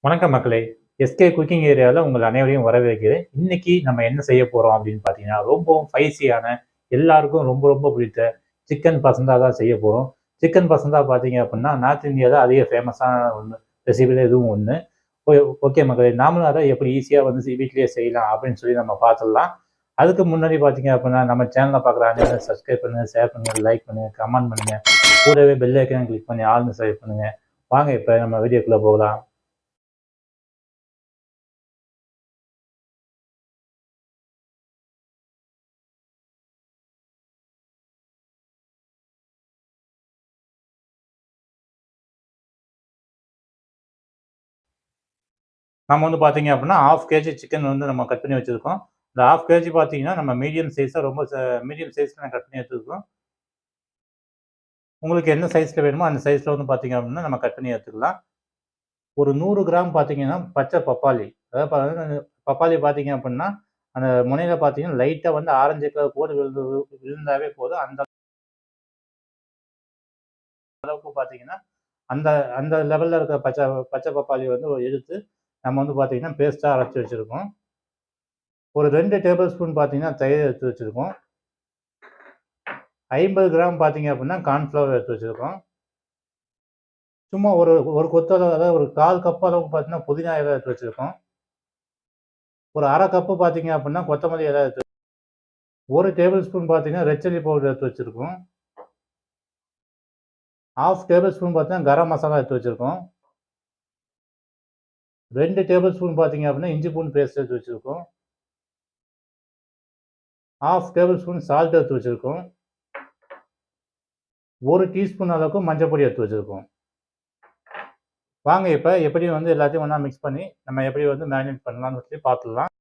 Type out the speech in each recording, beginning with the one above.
வணக்கம் மக்களே. SK cooking ஏரியாவில் உங்கள் அனைவரையும் வரவேற்கிறேன். இன்னைக்கு நம்ம என்ன செய்ய போகிறோம் அப்படின்னு பார்த்தீங்கன்னா, ரொம்பவும் ஸ்பைசியான, எல்லாருக்கும் ரொம்ப ரொம்ப பிடித்த சிக்கன் பசந்தா தான் செய்ய போகிறோம். சிக்கன் பசந்தா பார்த்தீங்க அப்படின்னா, நார்த் இந்தியாவில் அதிக ஃபேமஸான ஒன்று, ரெசிபியில் இதுவும் ஒன்று. ஓகே மக்களே, நாமளும் அதை எப்படி ஈஸியாக வந்து வீட்லேயே செய்யலாம் அப்படின்னு சொல்லி நம்ம பார்த்துடலாம். அதுக்கு முன்னாடி பார்த்தீங்க அப்படின்னா, நம்ம சேனலை பார்க்குற அனைவரும் சப்ஸ்கிரைப் பண்ணுங்கள், ஷேர் பண்ணுங்கள், லைக் பண்ணுங்கள், கமெண்ட் பண்ணுங்கள். கூடவே பெல் ஐக்கனை கிளிக் பண்ணி ஆல்னு செலக்ட் பண்ணுங்கள். வாங்க இப்போ நம்ம வீடியோக்குள்ளே போகலாம். நம்ம வந்து பார்த்தீங்க அப்படின்னா, 1/2 கேஜி சிக்கன் வந்து நம்ம கட் பண்ணி வச்சிருக்கோம். இந்த 1/2 கேஜி பார்த்தீங்கன்னா, நம்ம மீடியம் சைஸா ரொம்ப மீடியம் சைஸ்ல நான் கட் பண்ணி எடுத்துருக்கோம். உங்களுக்கு என்ன சைஸ்ல வேணுமோ, அந்த சைஸ்ல வந்து பார்த்தீங்க அப்படின்னா, நம்ம கட் பண்ணி எடுத்துக்கலாம். ஒரு 100 கிராம் பார்த்தீங்கன்னா, பச்சை பப்பாளி. அதாவது பப்பாளி பார்த்தீங்க அப்படின்னா, அந்த முனையில பார்த்தீங்கன்னா, லைட்டா வந்து ஆரஞ்சு கலர் கோடு விழுந்தாவே போதும். அந்த அளவுக்கு பார்த்தீங்கன்னா, அந்த அந்த லெவல்ல இருக்கிற பச்சை பச்சை பப்பாளி வந்து எடுத்து, நம்ம வந்து பார்த்தீங்கன்னா, பேஸ்ட்டா அரைச்சு வச்சிருக்கோம். ஒரு 2 டேபிள் ஸ்பூன் பார்த்தீங்கன்னா, தயிர் எடுத்து வச்சிருக்கோம். 50 கிராம் பார்த்தீங்க அப்படின்னா, கார்ன்ஃப்ளவர் எடுத்து வச்சிருக்கோம். சும்மா ஒரு ஒரு கொத்தளவு, அதாவது ஒரு 1/4 கப் அளவுக்கு பார்த்தீங்கன்னா, புதினா இலை எடுத்து வச்சிருக்கோம். ஒரு 1/2 கப்பு பார்த்தீங்க அப்படின்னா, கொத்தமல்லி இலை எடுத்து 1 டேபிள் ஸ்பூன் பார்த்தீங்கன்னா, ரெட் சில்லி பவுடர் எடுத்து வச்சிருக்கோம். 1/2 டேபிள் ஸ்பூன் பார்த்தீங்கன்னா, கரம் மசாலா எடுத்து வச்சிருக்கோம். 2 டேபிள் ஸ்பூன் பார்த்தீங்க அப்படின்னா, இஞ்சி பூண்டு பேஸ்ட் எடுத்து வச்சிருக்கோம். 1/2 டேபிள் ஸ்பூன் சால்ட் எடுத்து வச்சிருக்கோம். 1 டீஸ்பூன் அளவுக்கு மஞ்சள் பொடி எடுத்து வச்சிருக்கோம். வாங்க இப்ப எப்படி வந்து எல்லாத்தையும் ஒண்ணா மிக்ஸ் பண்ணி, நம்ம எப்படி வந்து மேரினேட் பண்ணலாம்னு சொல்லி பார்த்துடலாம்.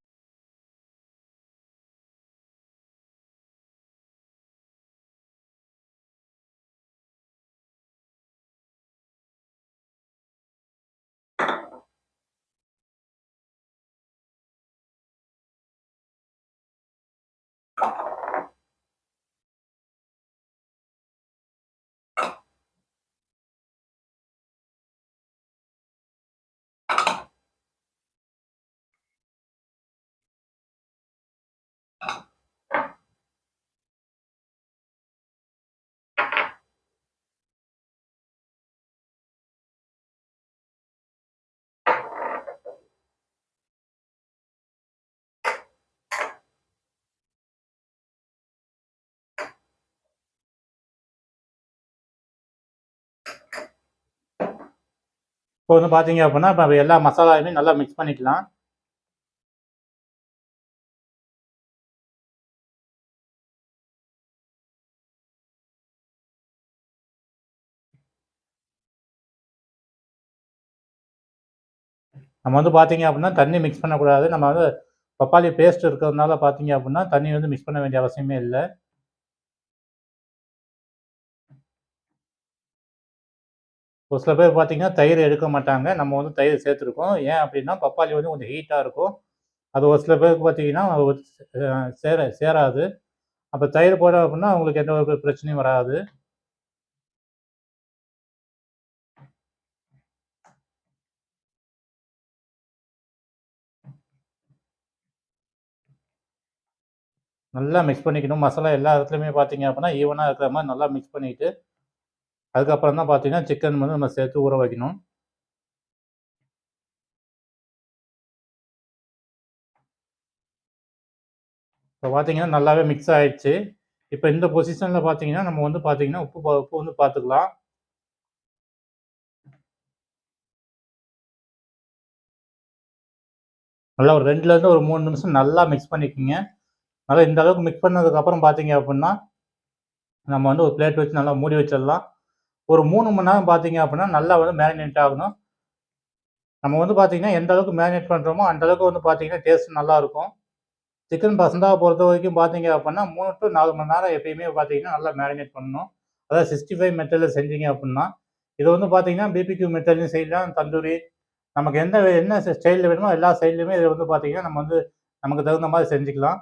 இப்போ வந்து பார்த்தீங்க அப்படின்னா, இப்ப எல்லா மசாலாவையுமே நல்லா மிக்ஸ் பண்ணிக்கலாம். நம்ம வந்து பார்த்தீங்க அப்படின்னா, தண்ணி மிக்ஸ் பண்ணக்கூடாது. நம்ம வந்து பப்பாளி பேஸ்ட் இருக்கிறதுனால பார்த்தீங்க அப்படின்னா, தண்ணி வந்து மிக்ஸ் பண்ண வேண்டிய அவசியமே இல்ல. ஒரு சில பேர் பார்த்தீங்கன்னா, தயிர் எடுக்க மாட்டாங்க. நம்ம வந்து தயிர் சேர்த்துருக்கோம். ஏன் அப்படின்னா, பப்பாளி வந்து கொஞ்சம் ஹீட்டா இருக்கும். அது ஒரு சில பேருக்கு பார்த்தீங்கன்னா, சேராது. அப்ப தயிர் போட்டோம் அப்படின்னா, அவங்களுக்கு எந்த ஒரு பிரச்சனையும் வராது. நல்லா மிக்ஸ் பண்ணிக்கணும். மசாலா எல்லா இடத்துலயுமே பார்த்தீங்க அப்படின்னா, ஈவனா இருக்கிற மாரி நல்லா மிக்ஸ் பண்ணிட்டு, அதுக்கப்புறம் தான் பார்த்தீங்கன்னா, சிக்கன் வந்து நம்ம சேர்த்து ஊற வைக்கணும். இப்ப பார்த்தீங்கன்னா, நல்லாவே மிக்ஸ் ஆயிடுச்சு. இப்ப இந்த பொசிஷன்ல பார்த்தீங்கன்னா, நம்ம வந்து பார்த்தீங்கன்னா, உப்பு வந்து பார்த்துக்கலாம். நல்லா ஒரு 2லேருந்து ஒரு 3 நிமிஷம் நல்லா மிக்ஸ் பண்ணிக்கங்க. நல்லா இந்த அளவுக்கு மிக்ஸ் பண்ணதுக்கப்புறம் பார்த்தீங்க அப்படின்னா, நம்ம வந்து ஒரு பிளேட் வச்சு நல்லா மூடி வச்சிடலாம். ஒரு 3 மணி நேரம் பார்த்தீங்க அப்படின்னா, நல்லா வந்து மேரினேட் ஆகணும். நம்ம வந்து பார்த்தீங்கன்னா, எந்த அளவுக்கு மேரினேட் பண்றோமோ, அந்த அளவுக்கு வந்து பார்த்தீங்கன்னா, டேஸ்ட் நல்லாருக்கும். சிக்கன் பசந்தாவ பொறுத்தவரைக்கும் பார்த்தீங்க அப்படின்னா, 3 டூ 4 மணி நேரம் எப்பயுமே பார்த்தீங்கன்னா, நல்லா மேரினேட் பண்ணணும். அதாவது 65 மெத்தட்ல செஞ்சீங்க அப்படின்னா, இது வந்து பார்த்தீங்கன்னா, பிபிக்யூ மெத்தட்லயும் செய்யலாம், தந்தூரி நமக்கு என்ன ஸ்டைல்ல வேணுமோ எல்லா ஸ்டைல்லயுமே இத வந்து பார்த்தீங்கன்னா, நம்ம வந்து நமக்கு தகுந்த மாரி செஞ்சுக்கலாம்.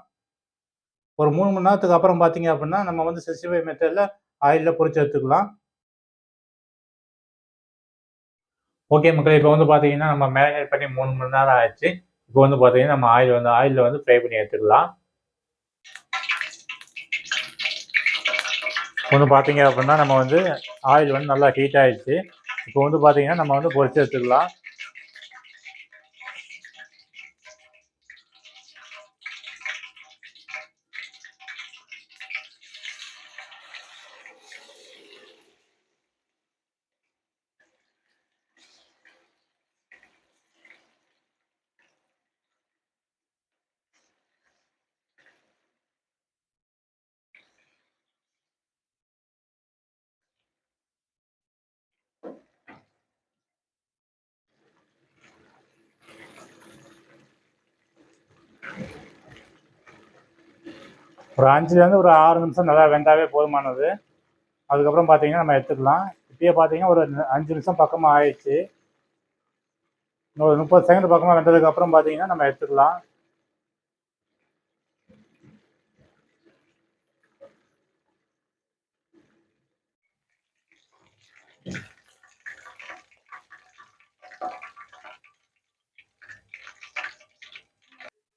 ஒரு 3 மணி நேரத்துக்கு அப்புறம் பார்த்தீங்க அப்படின்னா, நம்ம வந்து 65 மெத்தட்ல ஆயில்ல பொரிச்சு எடுத்துக்கலாம். ஓகே மக்களே, இப்போ வந்து பார்த்தீங்கன்னா நம்ம மேரினேட் பண்ணி 3 மணி நேரம் ஆயிடுச்சு. இப்போ வந்து பார்த்தீங்கன்னா நம்ம ஆயிலில் வந்து ஃப்ரை பண்ணி எடுத்துக்கலாம். இப்போ வந்து பார்த்தீங்க அப்படின்னா நம்ம வந்து ஆயில் வந்து நல்லா ஹீட் ஆயிடுச்சு. இப்போ வந்து பார்த்தீங்கன்னா நம்ம வந்து பொரிச்சு எடுத்துக்கலாம். ஒரு 5லேருந்து ஒரு 6 நிமிஷம் நல்லா வெந்தாவே போதுமானது. அதுக்கப்புறம் பார்த்தீங்கன்னா நம்ம எடுத்துக்கலாம். இப்பயே பார்த்தீங்கன்னா ஒரு 5 நிமிஷம் பக்கமாக ஆயிடுச்சு. ஒரு 30 செகண்ட் பக்கமாக வெந்ததுக்கப்புறம் பார்த்தீங்கன்னா நம்ம எடுத்துக்கலாம்.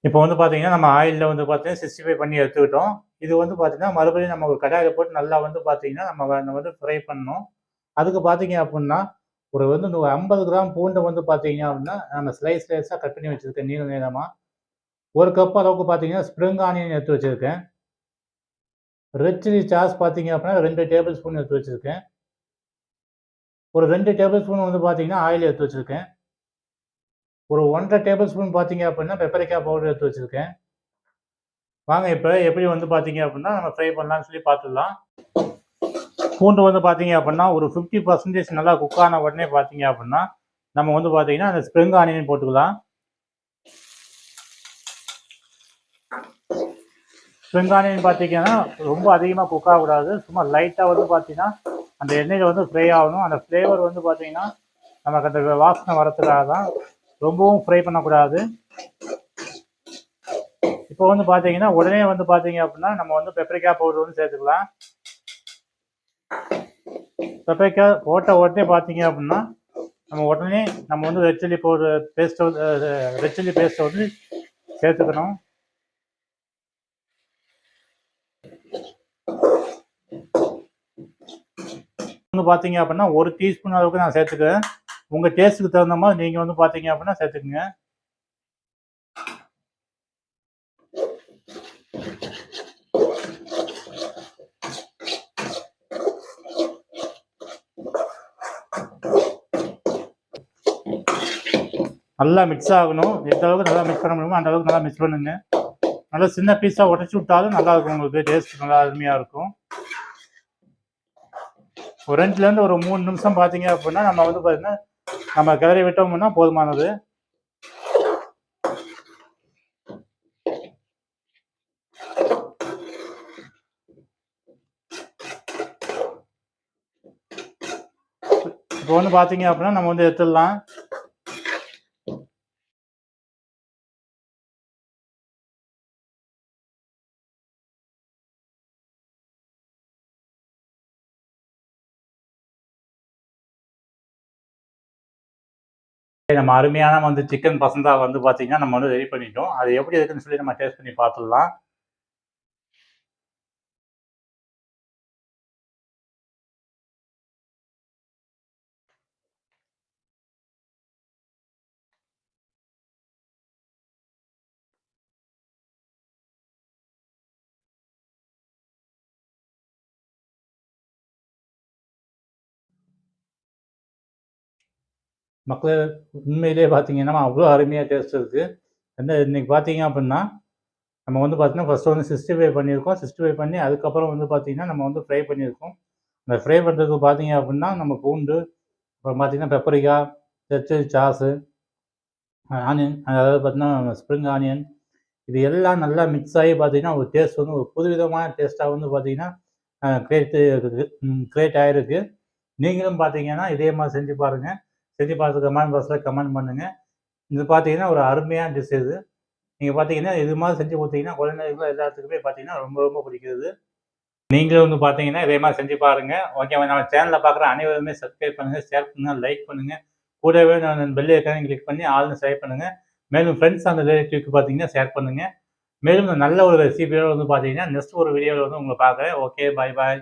இப்போ வந்து பார்த்தீங்கன்னா நம்ம ஆயிலில் வந்து பார்த்தீங்கன்னா 65 பண்ணி எடுத்துக்கிட்டோம். இது வந்து பார்த்தீங்கன்னா மறுபடியும் நம்ம ஒரு கடாயில் போட்டு நல்லா வந்து பார்த்தீங்கன்னா நம்ம வந்து ஃப்ரை பண்ணணும். அதுக்கு பார்த்தீங்க அப்படின்னா ஒரு வந்து 50 கிராம் பூண்டை வந்து பார்த்தீங்க அப்படின்னா நம்ம ஸ்லைஸாக கட் பண்ணி வச்சுருக்கேன் நீள நீளமாக. 1 கப் அளவுக்கு பார்த்தீங்கன்னா ஸ்ப்ரிங் ஆனியன் எடுத்து வச்சுருக்கேன். ரெட் சில்லி சாஸ் பார்த்தீங்க அப்படின்னா 2 டேபிள் ஸ்பூன் எடுத்து வச்சுருக்கேன். ஒரு 2 டேபிள் ஸ்பூன் வந்து பார்த்தீங்கன்னா ஆயில் எடுத்து வச்சுருக்கேன். ஒரு 1 1/2 டேபிள் ஸ்பூன் பார்த்தீங்க அப்படின்னா பெப்பரிக்கா பவுடர் எடுத்து வச்சுருக்கேன். வாங்க இப்போ எப்படி வந்து பார்த்தீங்க அப்படின்னா நம்ம ஃப்ரை பண்ணலாம்னு சொல்லி பார்த்துடலாம். பூண்டு வந்து பார்த்தீங்க அப்படின்னா ஒரு 50% நல்லா குக் ஆன உடனே பார்த்தீங்க அப்படின்னா நம்ம வந்து பார்த்தீங்கன்னா அந்த ஸ்ப்ரிங் ஆனியன் போட்டுக்கலாம். ஸ்ப்ரிங் ஆனியன் பார்த்தீங்கன்னா ரொம்ப அதிகமாக குக் ஆகக்கூடாது. சும்மா லைட்டாக வந்து பார்த்தீங்கன்னா அந்த எண்ணெயில் வந்து ஃப்ரை ஆகணும். அந்த ஃப்ளேவர் வந்து பார்த்தீங்கன்னா நமக்கு அந்த வாசனை வரத்துக்காக தான். ரொம்பவும் ஃப்ரை பண்ணக்கூடாது. இப்போ வந்து பார்த்தீங்கன்னா உடனே வந்து பார்த்தீங்க அப்படின்னா நம்ம வந்து பெப்பரிக்கா பவுடர் வந்து சேர்த்துக்கலாம். பெப்பரிக்கா போட்ட உடனே பார்த்தீங்க அப்படின்னா நம்ம வந்து ரெட் சில்லி பவுடர் பேஸ்ட்டை வந்து ரெட் சில்லி பேஸ்ட்டை வந்து சேர்த்துக்கணும். வந்து பார்த்தீங்க அப்படின்னா 1 டீஸ்பூன் அளவுக்கு நான் சேர்த்துக்கிறேன். உங்கள் டேஸ்ட்டுக்கு தகுந்த மாதிரி நீங்கள் வந்து பார்த்தீங்க அப்படின்னா சேர்த்துக்குங்க. நல்லா மிக்ஸ் ஆகணும். எந்த அளவுக்கு நல்லா மிக்ஸ் பண்ண முடியுமோ அந்த அளவுக்கு நல்லா மிக்ஸ் பண்ணுங்க. நல்லா சின்ன பீஸாக உடச்சி விட்டாலும் நல்லா இருக்கும். உங்களுக்கு டேஸ்ட் நல்லா அருமையாக இருக்கும். ஒரு 2லேருந்து ஒரு 3 நிமிஷம் பார்த்தீங்க அப்படின்னா நம்ம வந்து பார்த்தீங்கன்னா நம்ம கிளறி விட்டோம்னா போதுமானது. இப்போ வந்து பார்த்தீங்க அப்படின்னா நம்ம வந்து எடுத்துடலாம். நம்ம அருமையான வந்து சிக்கன் பசந்தா வந்து பார்த்தீங்கன்னா நம்ம வந்து ரெடி பண்ணிட்டோம். அது எப்படி இருக்குன்னு சொல்லி நம்ம டேஸ்ட் பண்ணி பார்த்துடலாம். மக்களே, உண்மையிலேயே பார்த்தீங்கன்னா அவ்வளோ அருமையாக டேஸ்ட் இருக்குது. இன்னைக்கு பார்த்தீங்க அப்படின்னா நம்ம வந்து பார்த்தீங்கன்னா ஃபஸ்ட்டு வந்து 65 பண்ணியிருக்கோம். 65 பண்ணி அதுக்கப்புறம் வந்து பார்த்தீங்கன்னா நம்ம வந்து ஃப்ரை பண்ணியிருக்கோம். அந்த ஃப்ரை பண்ணுறதுக்கு பார்த்தீங்க அப்படின்னா நம்ம பூண்டு, அப்புறம் பார்த்தீங்கன்னா பெப்பரிக்கா, ரெட் சில்லி சாஸு, ஆனியன், அதாவது பார்த்தீங்கன்னா ஸ்ப்ரிங் ஆனியன், இது எல்லாம் நல்லா மிக்ஸ் ஆகி பார்த்தீங்கன்னா ஒரு டேஸ்ட் வந்து ஒரு புதுவிதமான டேஸ்ட்டாக வந்து பார்த்தீங்கன்னா கிரியேட் ஆகிருக்கு. நீங்களும் பார்த்தீங்கன்னா இதே மாதிரி செஞ்சு பாருங்கள். செஞ்சு பார்த்துட்டு கமெண்ட் பாக்ஸில் கமெண்ட் பண்ணுங்கள். இது பார்த்தீங்கன்னா ஒரு அருமையான டிஷ் இது. நீங்கள் பார்த்தீங்கன்னா இது மாதிரி செஞ்சு கொடுத்தீங்கன்னா குழந்தைகள் எல்லாத்துக்குமே பார்த்தீங்கன்னா ரொம்ப ரொம்ப பிடிக்குது. நீங்களும் வந்து பார்த்தீங்கன்னா இதே மாதிரி செஞ்சு பாருங்கள். ஓகே, நம்ம சேனலில் பார்க்குற அனைவருமே சப்ஸ்கிரைப் பண்ணுங்கள், ஷேர் பண்ணுங்கள், லைக் பண்ணுங்கள். கூடவே நான் பெல் ஐக்கானை கிளிக் பண்ணி ஆல்னு செலக்ட் பண்ணுங்கள். மேலும் ஃப்ரெண்ட்ஸ் அந்த ரிலேட்டிவ்க்கு பார்த்தீங்கன்னா ஷேர் பண்ணுங்கள். மேலும் நல்ல ஒரு ரெசிபியோட வந்து பார்த்தீங்கன்னா நெக்ஸ்ட் ஒரு வீடியோவில் வந்து உங்களை பார்க்குறேன். Okay, bye bye.